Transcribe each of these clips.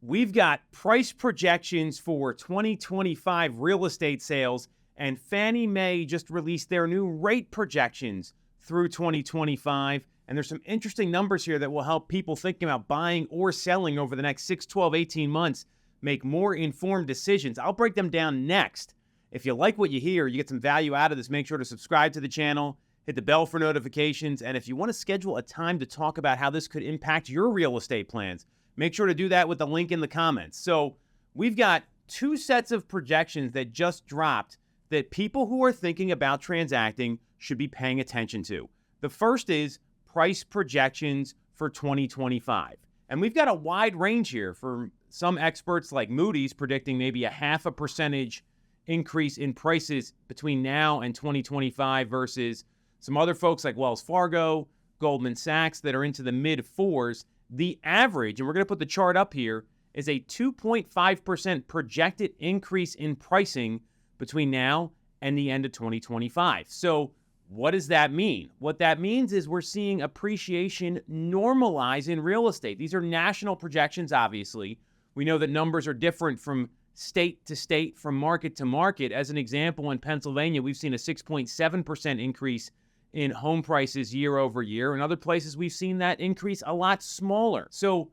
We've got price projections for 2025 real estate sales, and Fannie Mae just released their new rate projections through 2025. And there's some interesting numbers here that will help people thinking about buying or selling over the next 6, 12, 18 months make more informed decisions. I'll break them down next. If you like what you hear, you get some value out of this, make sure to subscribe to the channel, hit the bell for notifications, and if you want to schedule a time to talk about how this could impact your real estate plans, make sure to do that with the link in the comments. So we've got two sets of projections that just dropped that people who are thinking about transacting should be paying attention to. The first is price projections for 2025. And we've got a wide range here for some experts like Moody's predicting maybe a 0.5% increase in prices between now and 2025 versus some other folks like Wells Fargo, Goldman Sachs that are into the mid fours. The average, and we're going to put the chart up here, is a 2.5% projected increase in pricing between now and the end of 2025. So what does that mean? What that means is we're seeing appreciation normalize in real estate. These are national projections, obviously. We know that numbers are different from state to state, from market to market. As an example, in Pennsylvania, we've seen a 6.7% increase in home prices year over year. In other places, we've seen that increase a lot smaller. So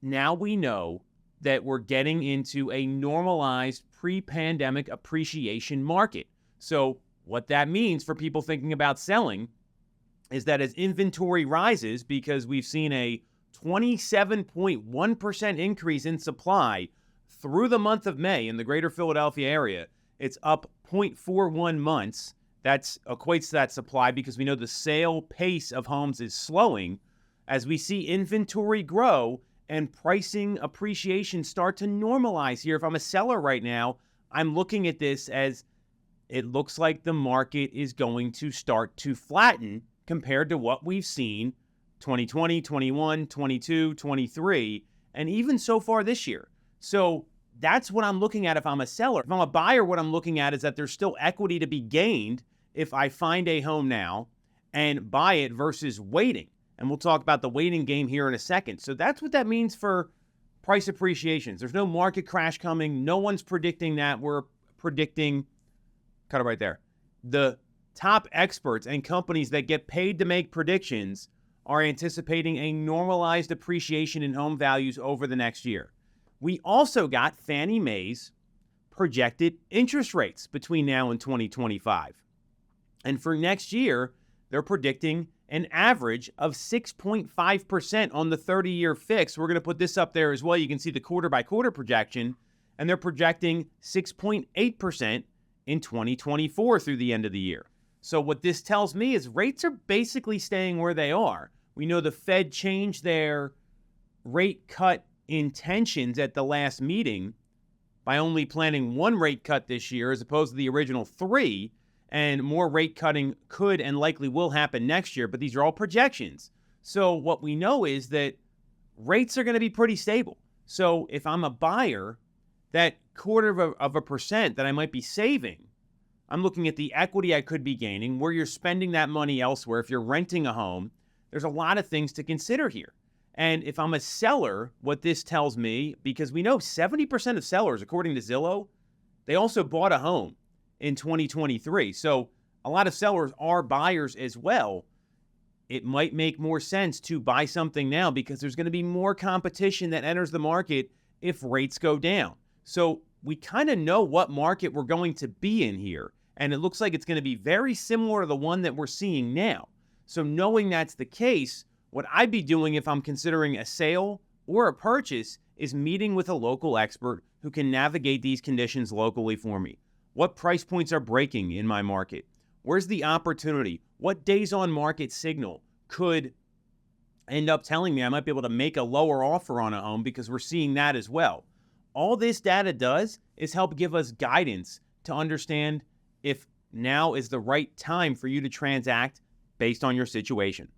now we know that we're getting into a normalized pre-pandemic appreciation market. So what that means for people thinking about selling is that as inventory rises, because we've seen a 27.1% increase in supply through the month of May in the greater Philadelphia area, it's up 0.41 months. That equates to that supply because we know the sale pace of homes is slowing. As we see inventory grow and pricing appreciation start to normalize here, if I'm a seller right now, I'm looking at this as it looks like the market is going to start to flatten compared to what we've seen 2020, 21, 22, 23, and even so far this year. So that's what I'm looking at if I'm a seller. If I'm a buyer, what I'm looking at is that there's still equity to be gained if I find a home now and buy it versus waiting. And we'll talk about the waiting game here in a second. So that's what that means for price appreciations. There's no market crash coming. No one's predicting that. We're predicting, cut it right there. The top experts and companies that get paid to make predictions are anticipating a normalized appreciation in home values over the next year. We also got Fannie Mae's projected interest rates between now and 2025. And for next year, they're predicting an average of 6.5% on the 30-year fix. We're going to put this up there as well. You can see the quarter-by-quarter projection, and they're projecting 6.8% in 2024 through the end of the year. So what this tells me is rates are basically staying where they are. We know the Fed changed their rate cut intentions at the last meeting by only planning one rate cut this year as opposed to the original 3, and more rate cutting could and likely will happen next year, but these are all projections. So what we know is that rates are going to be pretty stable. So if I'm a buyer, that quarter of a percent that I might be saving, I'm looking at the equity I could be gaining, where you're spending that money elsewhere. If you're renting a home, there's a lot of things to consider here. And if I'm a seller, what this tells me, because we know 70% of sellers, according to Zillow, they also bought a home in 2023. So a lot of sellers are buyers as well. It might make more sense to buy something now because there's going to be more competition that enters the market if rates go down. So we kind of know what market we're going to be in here. And it looks like it's going to be very similar to the one that we're seeing now. So knowing that's the case, what I'd be doing if I'm considering a sale or a purchase is meeting with a local expert who can navigate these conditions locally for me. What price points are breaking in my market? Where's the opportunity? What days on market signal could end up telling me I might be able to make a lower offer on a home, because we're seeing that as well. All this data does is help give us guidance to understand if now is the right time for you to transact based on your situation.